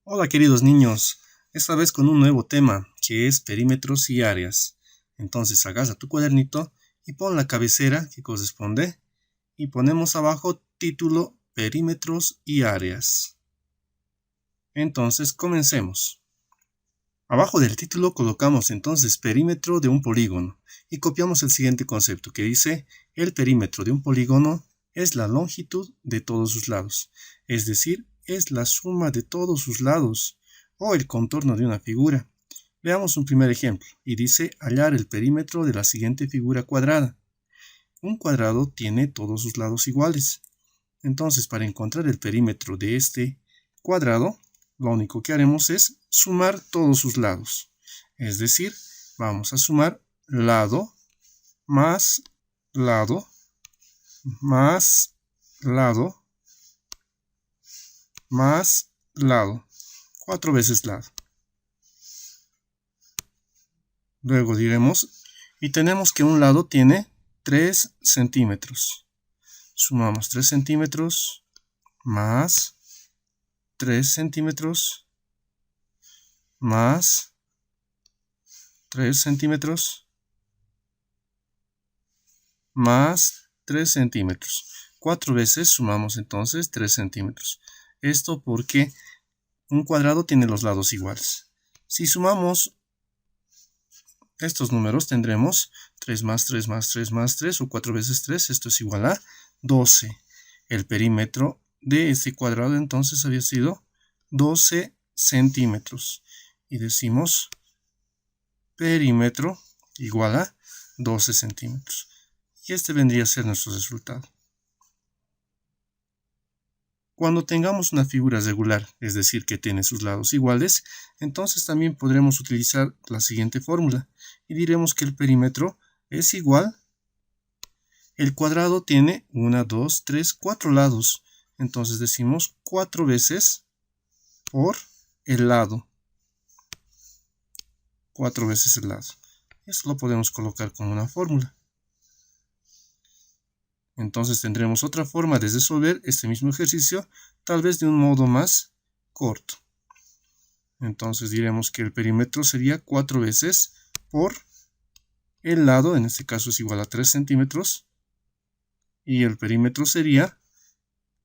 Hola queridos niños, esta vez con un nuevo tema que es perímetros y áreas. Entonces agarra tu cuadernito y pon la cabecera que corresponde y ponemos abajo título perímetros y áreas. Entonces comencemos. Abajo del título colocamos entonces perímetro de un polígono y copiamos el siguiente concepto que dice el perímetro de un polígono es la longitud de todos sus lados, es decir, es la suma de todos sus lados o el contorno de una figura. Veamos un primer ejemplo y dice hallar el perímetro de la siguiente figura cuadrada. Un cuadrado tiene todos sus lados iguales. Entonces, para encontrar el perímetro de este cuadrado, lo único que haremos es sumar todos sus lados. Es decir, vamos a sumar lado más lado más lado más lado. 4 veces lado. Luego diremos, y tenemos que un lado tiene 3 centímetros. Sumamos 3 centímetros más 3 centímetros más 3 centímetros más 3 centímetros. 4 veces sumamos entonces 3 centímetros. Esto porque un cuadrado tiene los lados iguales. Si sumamos estos números tendremos 3 más 3 más 3 más 3 o 4 veces 3. Esto es igual a 12. El perímetro de este cuadrado entonces había sido 12 centímetros. Y decimos perímetro igual a 12 centímetros. Y este vendría a ser nuestro resultado. Cuando tengamos una figura regular, es decir, que tiene sus lados iguales, entonces también podremos utilizar la siguiente fórmula y diremos que el perímetro es igual. El cuadrado tiene 1, 2, 3, 4 lados. Entonces decimos 4 veces por el lado. 4 veces el lado. Esto lo podemos colocar como una fórmula. Entonces tendremos otra forma de resolver este mismo ejercicio, tal vez de un modo más corto. Entonces diremos que el perímetro sería 4 veces por el lado, en este caso es igual a 3 centímetros, y el perímetro sería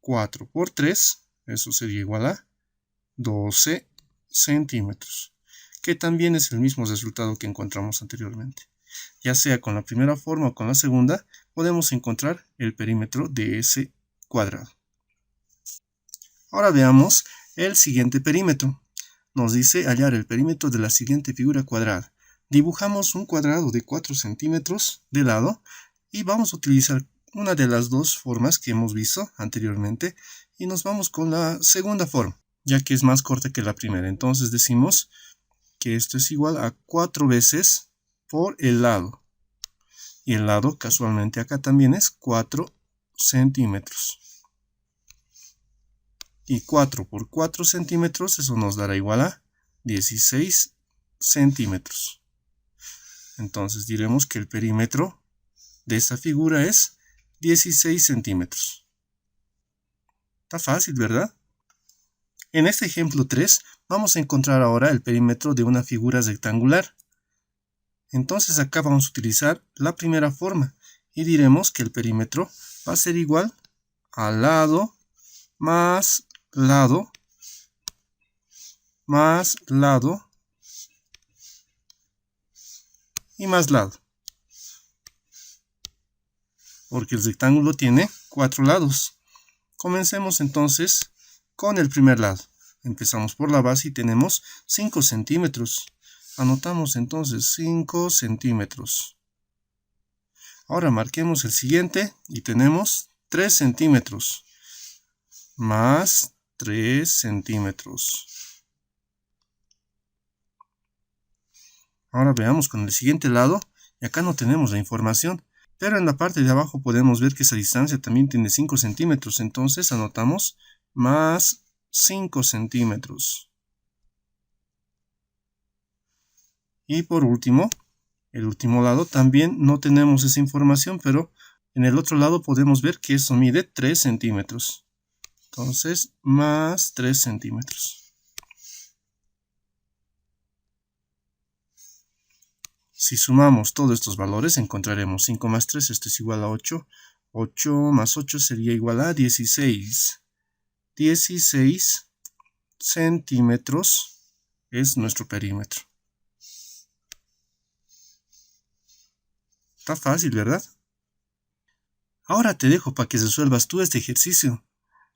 4 por 3, eso sería igual a 12 centímetros, que también es el mismo resultado que encontramos anteriormente. Ya sea con la primera forma o con la segunda, podemos encontrar el perímetro de ese cuadrado. Ahora veamos el siguiente perímetro. Nos dice hallar el perímetro de la siguiente figura cuadrada. Dibujamos un cuadrado de 4 centímetros de lado y vamos a utilizar una de las dos formas que hemos visto anteriormente y nos vamos con la segunda forma, ya que es más corta que la primera. Entonces decimos que esto es igual a 4 veces por el lado. Y el lado casualmente acá también es 4 centímetros. Y 4 por 4 centímetros, eso nos dará igual a 16 centímetros. Entonces diremos que el perímetro de esta figura es 16 centímetros. Está fácil, ¿verdad? En este ejemplo 3 vamos a encontrar ahora el perímetro de una figura rectangular. Entonces acá vamos a utilizar la primera forma y diremos que el perímetro va a ser igual a lado más lado más lado y más lado. Porque el rectángulo tiene 4 lados. Comencemos entonces con el primer lado. Empezamos por la base y tenemos 5 centímetros. Anotamos entonces 5 centímetros. Ahora marquemos el siguiente y tenemos 3 centímetros. Más 3 centímetros. Ahora veamos con el siguiente lado. Y acá no tenemos la información. Pero en la parte de abajo podemos ver que esa distancia también tiene 5 centímetros. Entonces anotamos más 5 centímetros. Y por último, el último lado también no tenemos esa información, pero en el otro lado podemos ver que eso mide 3 centímetros. Entonces, más 3 centímetros. Si sumamos todos estos valores, encontraremos 5 más 3, esto es igual a 8. 8 más 8 sería igual a 16. 16 centímetros es nuestro perímetro. Está fácil, ¿verdad? Ahora te dejo para que resuelvas tú este ejercicio.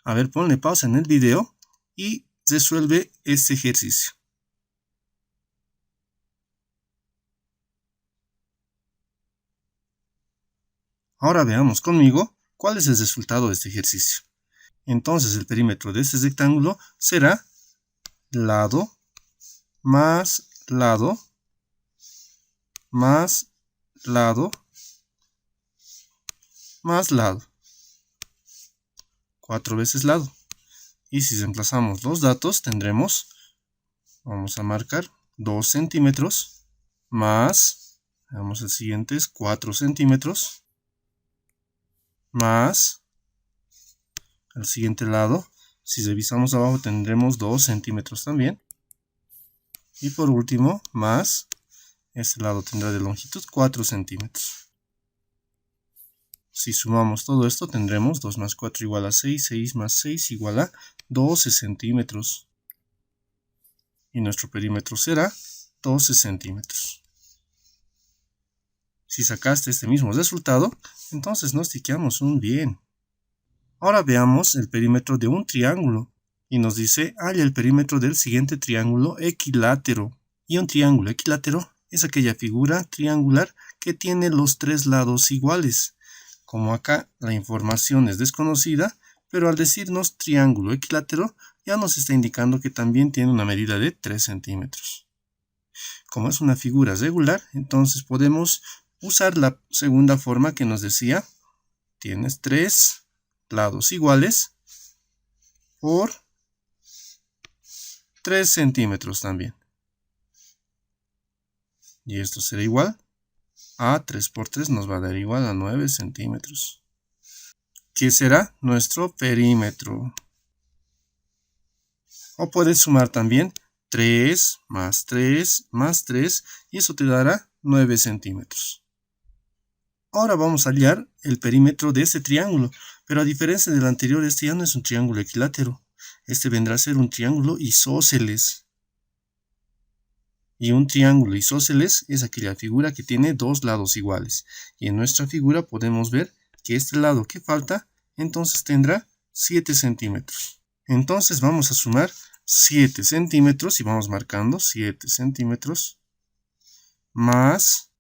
A ver, ponle pausa en el video y resuelve este ejercicio. Ahora veamos conmigo cuál es el resultado de este ejercicio. Entonces el perímetro de este rectángulo será lado más lado más lado más lado. 4 veces lado. Y si reemplazamos los datos tendremos, vamos a marcar 2 centímetros más, veamos el siguiente es 4 centímetros más el siguiente lado. Si revisamos abajo tendremos 2 centímetros también. Y por último, más, este lado tendrá de longitud 4 centímetros. Si sumamos todo esto tendremos 2 más 4 igual a 6, 6 más 6 igual a 12 centímetros. Y nuestro perímetro será 12 centímetros. Si sacaste este mismo resultado, entonces nos tiqueamos un bien. Ahora veamos el perímetro de un triángulo. Y nos dice, halla el perímetro del siguiente triángulo equilátero. Y un triángulo equilátero es aquella figura triangular que tiene los 3 lados iguales. Como acá la información es desconocida, pero al decirnos triángulo equilátero, ya nos está indicando que también tiene una medida de 3 centímetros. Como es una figura regular, entonces podemos usar la segunda forma que nos decía. Tienes 3 lados iguales por 3 centímetros también. Y esto será igual a 3 por 3 nos va a dar igual a 9 centímetros. ¿Qué será? Nuestro perímetro. O puedes sumar también 3 más 3 más 3 y eso te dará 9 centímetros. Ahora vamos a hallar el perímetro de este triángulo, pero a diferencia del anterior, este ya no es un triángulo equilátero. Este vendrá a ser un triángulo isósceles. Y un triángulo isósceles es aquella figura que tiene 2 lados iguales. Y en nuestra figura podemos ver que este lado que falta, entonces tendrá 7 centímetros. Entonces vamos a sumar 7 centímetros y vamos marcando 7 centímetros más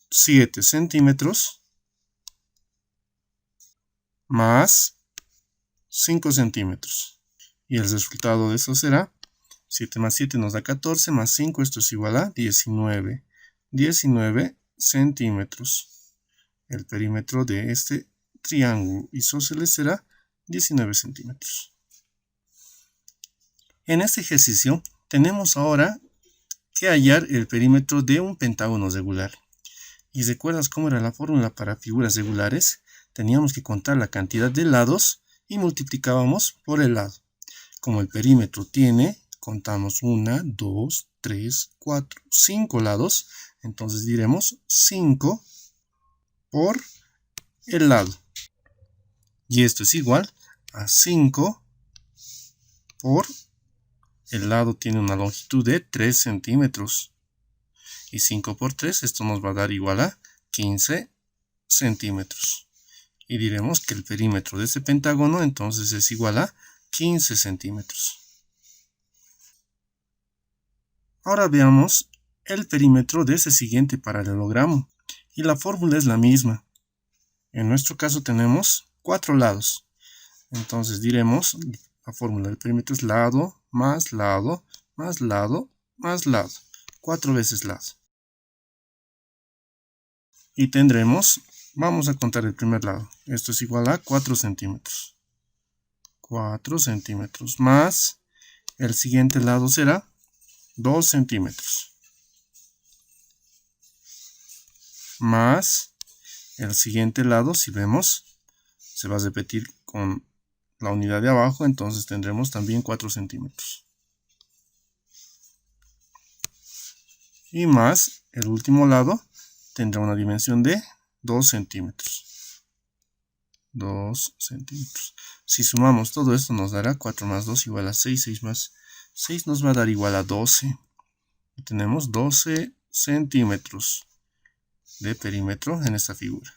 7 centímetros más 5 centímetros. Y el resultado de eso será 7 más 7 nos da 14, más 5, esto es igual a 19. 19 centímetros. El perímetro de este triángulo isósceles será 19 centímetros. En este ejercicio tenemos ahora que hallar el perímetro de un pentágono regular. ¿Y recuerdas cómo era la fórmula para figuras regulares? Teníamos que contar la cantidad de lados y multiplicábamos por el lado. Como el perímetro tiene, contamos 1, 2, 3, 4, 5 lados, entonces diremos 5 por el lado. Y esto es igual a 5 por el lado tiene una longitud de 3 centímetros. Y 5 por 3, esto nos va a dar igual a 15 centímetros. Y diremos que el perímetro de este pentágono entonces es igual a 15 centímetros. Ahora veamos el perímetro de ese siguiente paralelogramo. Y la fórmula es la misma. En nuestro caso tenemos 4 lados. Entonces diremos, la fórmula del perímetro es lado, más lado, más lado, más lado. 4 veces lado. Y tendremos, vamos a contar el primer lado. Esto es igual a 4 centímetros. 4 centímetros más el siguiente lado será 2 centímetros. Más el siguiente lado, si vemos, se va a repetir con la unidad de abajo, entonces tendremos también 4 centímetros. Y más el último lado, tendrá una dimensión de 2 centímetros. 2 centímetros. Si sumamos todo esto nos dará 4 más 2 igual a 6. 6 más 6 nos va a dar igual a 12. Y tenemos 12 centímetros de perímetro en esta figura.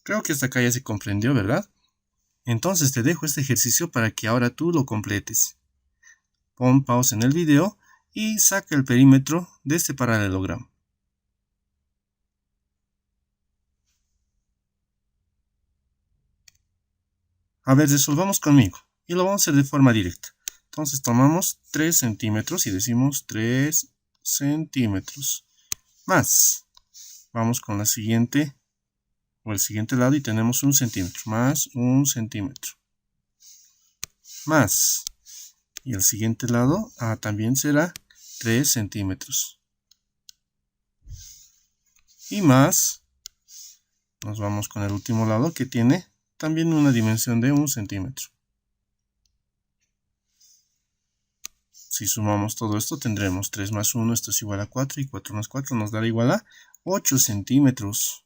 Creo que hasta acá ya se comprendió, ¿verdad? Entonces te dejo este ejercicio para que ahora tú lo completes. Pon pausa en el video y saca el perímetro de este paralelogramo. A ver, resolvamos conmigo y lo vamos a hacer de forma directa. Entonces tomamos 3 centímetros y decimos 3 centímetros. Más. Vamos con la siguiente o el siguiente lado y tenemos 1 centímetro. Más 1 centímetro. Más. Y el siguiente lado también será 3 centímetros. Y más. Nos vamos con el último lado que tiene también una dimensión de 1 centímetro. Si sumamos todo esto tendremos 3 más 1, esto es igual a 4, y 4 más 4 nos dará igual a 8 centímetros.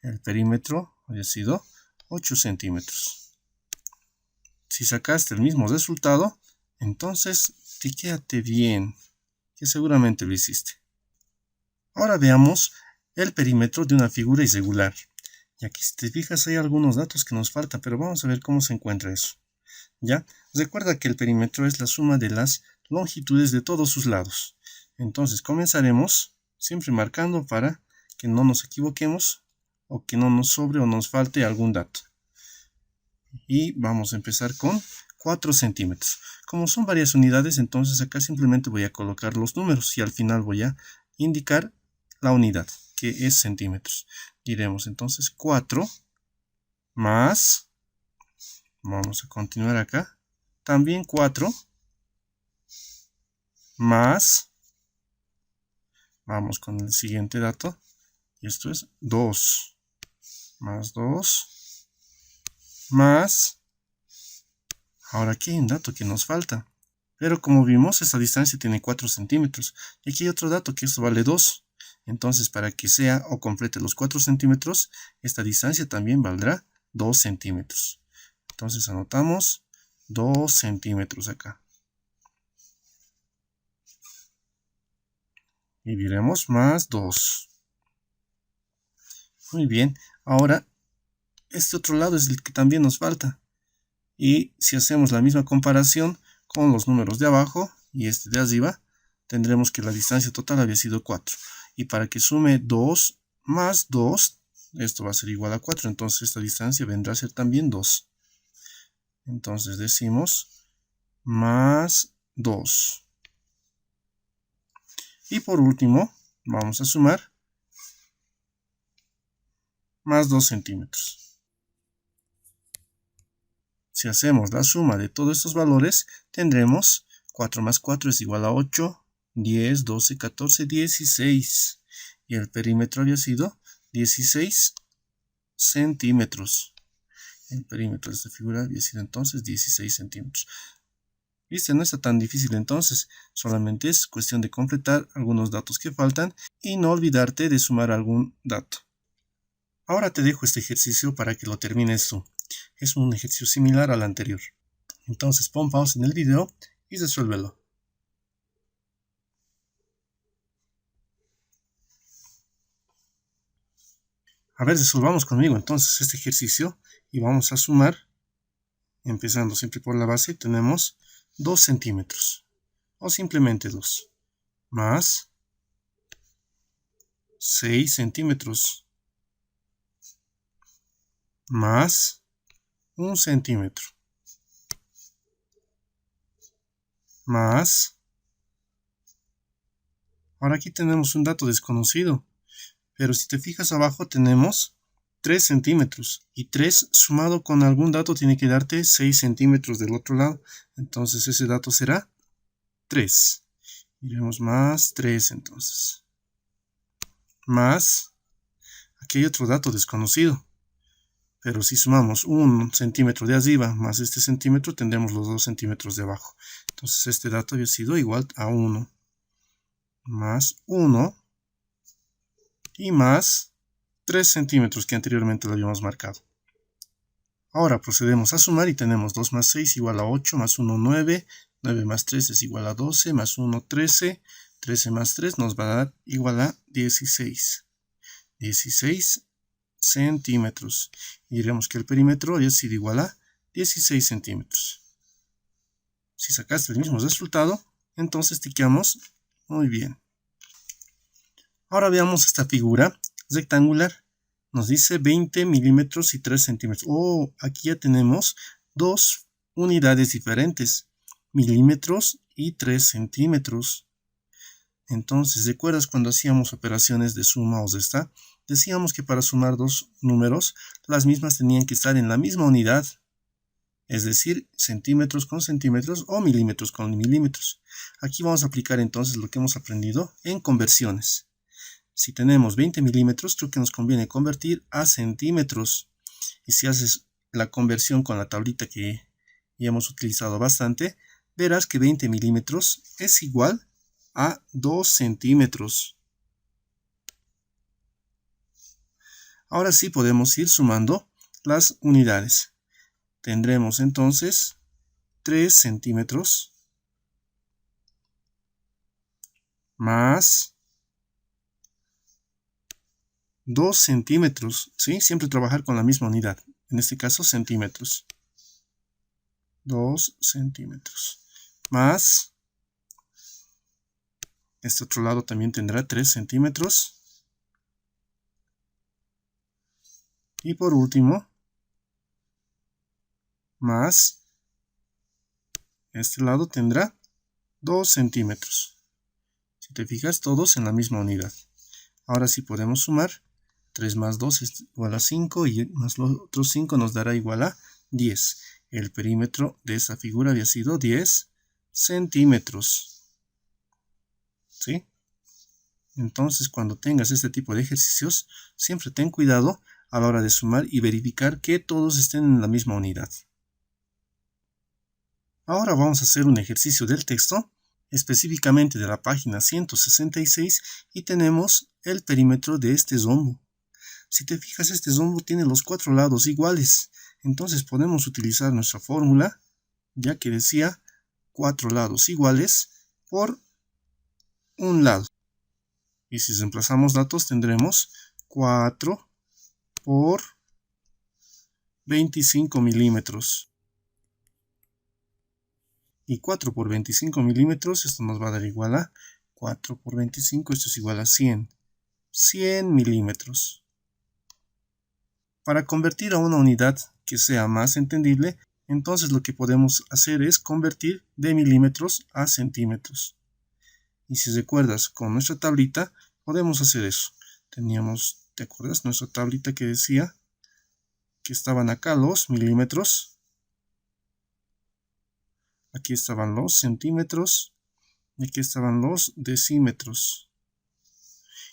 El perímetro había sido 8 centímetros. Si sacaste el mismo resultado, entonces quédate bien, que seguramente lo hiciste. Ahora veamos el perímetro de una figura irregular. Y aquí si te fijas hay algunos datos que nos faltan, pero vamos a ver cómo se encuentra eso. ¿Ya? Recuerda que el perímetro es la suma de las longitudes de todos sus lados. Entonces comenzaremos siempre marcando para que no nos equivoquemos o que no nos sobre o nos falte algún dato. Y vamos a empezar con 4 centímetros. Como son varias unidades, entonces acá simplemente voy a colocar los números y al final voy a indicar la unidad, que es centímetros. Diremos entonces 4 más, vamos a continuar acá, también 4 más, vamos con el siguiente dato, y esto es 2 más 2 más, ahora aquí hay un dato que nos falta, pero como vimos esta distancia tiene 4 centímetros, y aquí hay otro dato que esto vale 2, entonces para que sea o complete los 4 centímetros, esta distancia también valdrá 2 centímetros. Entonces anotamos 2 centímetros acá. Y diremos más 2. Muy bien, ahora este otro lado es el que también nos falta. Y si hacemos la misma comparación con los números de abajo y este de arriba, tendremos que la distancia total había sido 4. Y para que sume 2 más 2, esto va a ser igual a 4. Entonces esta distancia vendrá a ser también 2. Entonces decimos más 2. Y por último, vamos a sumar más 2 centímetros. Si hacemos la suma de todos estos valores, tendremos 4 más 4 es igual a 8, 10, 12, 14, 16. Y el perímetro había sido 16 centímetros. El perímetro de esta figura había sido entonces 16 centímetros. ¿Viste? No está tan difícil entonces, solamente es cuestión de completar algunos datos que faltan y no olvidarte de sumar algún dato. Ahora te dejo este ejercicio para que lo termines tú. Es un ejercicio similar al anterior. Entonces pon pausa en el video y resuélvelo. A ver, resolvamos conmigo entonces este ejercicio y vamos a sumar, empezando siempre por la base, tenemos 2 centímetros, o simplemente 2, más 6 centímetros, más 1 centímetro, más, ahora aquí tenemos un dato desconocido, pero si te fijas abajo tenemos 3 centímetros, y 3 sumado con algún dato tiene que darte 6 centímetros del otro lado, entonces ese dato será 3. Iremos más 3 entonces. Más, aquí hay otro dato desconocido, pero si sumamos 1 centímetro de arriba más este centímetro, tendremos los 2 centímetros de abajo. Entonces este dato había sido igual a 1. más 1 y más 3 centímetros que anteriormente lo habíamos marcado. Ahora procedemos a sumar y tenemos 2 más 6 igual a 8, más 1, 9, 9 más 3 es igual a 12, más 1, 13, 13 más 3 nos va a dar igual a 16. 16 centímetros. Y diremos que el perímetro había sido igual a 16 centímetros. Si sacaste el mismo resultado, entonces tiqueamos muy bien. Ahora veamos esta figura rectangular. Nos dice 20 milímetros y 3 centímetros. Oh, aquí ya tenemos dos unidades diferentes. Milímetros y 3 centímetros. Entonces, ¿recuerdas cuando hacíamos operaciones de suma o resta? Decíamos que para sumar dos números, las mismas tenían que estar en la misma unidad. Es decir, centímetros con centímetros o milímetros con milímetros. Aquí vamos a aplicar entonces lo que hemos aprendido en conversiones. Si tenemos 20 milímetros, creo que nos conviene convertir a centímetros. Y si haces la conversión con la tablita que ya hemos utilizado bastante, verás que 20 milímetros es igual a 2 centímetros. Ahora sí podemos ir sumando las unidades. Tendremos entonces 3 centímetros más 2 centímetros, ¿sí? Siempre trabajar con la misma unidad, en este caso centímetros. 2 centímetros más, este otro lado también tendrá 3 centímetros. Y por último, más, este lado tendrá 2 centímetros. Si te fijas, todos en la misma unidad. Ahora sí podemos sumar. 3 más 2 es igual a 5 y más los otros 5 nos dará igual a 10. El perímetro de esta figura había sido 10 centímetros. ¿Sí? Entonces, cuando tengas este tipo de ejercicios, siempre ten cuidado a la hora de sumar y verificar que todos estén en la misma unidad. Ahora vamos a hacer un ejercicio del texto, específicamente de la página 166, y tenemos el perímetro de este rombo. Si te fijas, este rombo tiene los 4 lados iguales, entonces podemos utilizar nuestra fórmula, ya que decía 4 lados iguales por un lado. Y si reemplazamos datos tendremos 4 por 25 milímetros. Y 4 por 25 milímetros, esto nos va a dar igual a 4 por 25, esto es igual a 100. 100 milímetros. Para convertir a una unidad que sea más entendible, entonces lo que podemos hacer es convertir de milímetros a centímetros. Y si recuerdas con nuestra tablita, podemos hacer eso. Teníamos, ¿te acuerdas? Nuestra tablita que decía que estaban acá los milímetros. Aquí estaban los centímetros. Y aquí estaban los decímetros.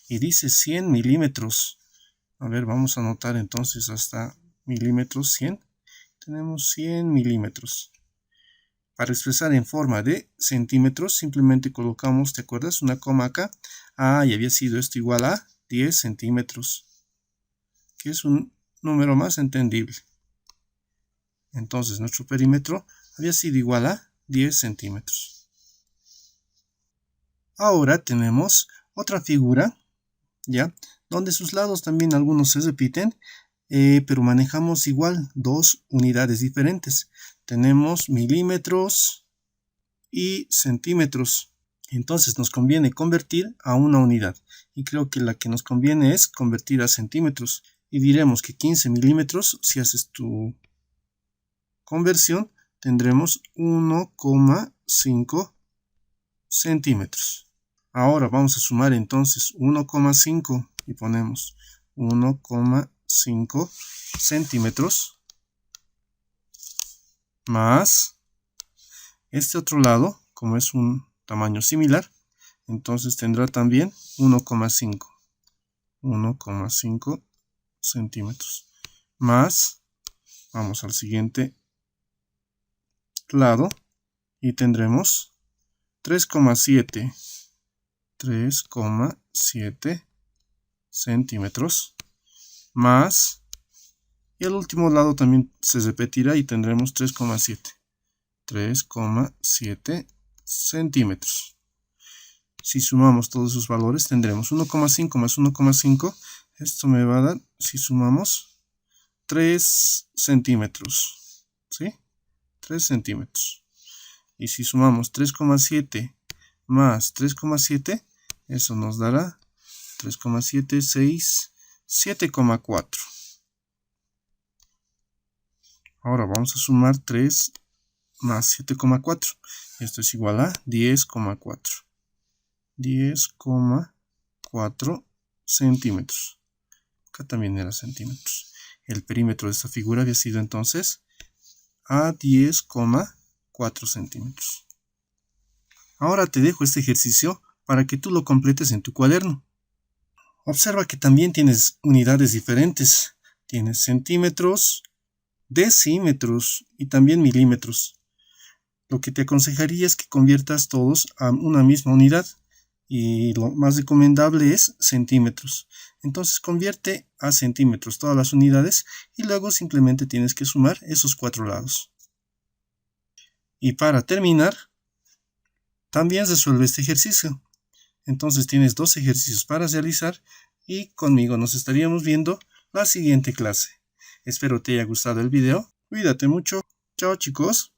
Y dice 100 milímetros. A ver, vamos a anotar entonces hasta milímetros 100. Tenemos 100 milímetros. Para expresar en forma de centímetros, simplemente colocamos, ¿te acuerdas? Una coma acá. Ah, y había sido esto igual a 10 centímetros. Que es un número más entendible. Entonces, nuestro perímetro había sido igual a 10 centímetros. Ahora tenemos otra figura, ¿ya? Donde sus lados también algunos se repiten, pero manejamos igual dos unidades diferentes. Tenemos milímetros y centímetros. Entonces nos conviene convertir a una unidad. Y creo que la que nos conviene es convertir a centímetros. Y diremos que 15 milímetros, si haces tu conversión, tendremos 1,5 centímetros. Ahora vamos a sumar entonces 1,5 y ponemos 1,5 centímetros más este otro lado, como es un tamaño similar, entonces tendrá también 1,5 centímetros más, vamos al siguiente lado y tendremos 3,7 3,7 centímetros más, y el último lado también se repetirá y tendremos 3,7 centímetros. Si sumamos todos esos valores tendremos 1,5 más 1,5, esto me va a dar, si sumamos, 3 centímetros, ¿sí? 3 centímetros. Y si sumamos 3,7 más 3,7, eso nos dará 3,7, 6, 7,4. Ahora vamos a sumar 3 más 7,4. Esto es igual a 10,4. 10,4 centímetros. Acá también era centímetros. El perímetro de esta figura había sido entonces a 10,4 centímetros. Ahora te dejo este ejercicio para que tú lo completes en tu cuaderno. Observa que también tienes unidades diferentes. Tienes centímetros, decímetros y también milímetros. Lo que te aconsejaría es que conviertas todos a una misma unidad. Y lo más recomendable es centímetros. Entonces convierte a centímetros todas las unidades y luego simplemente tienes que sumar esos 4 lados. Y para terminar, también resuelve este ejercicio. Entonces tienes 2 ejercicios para realizar y conmigo nos estaríamos viendo la siguiente clase. Espero te haya gustado el video. Cuídate mucho. Chao chicos.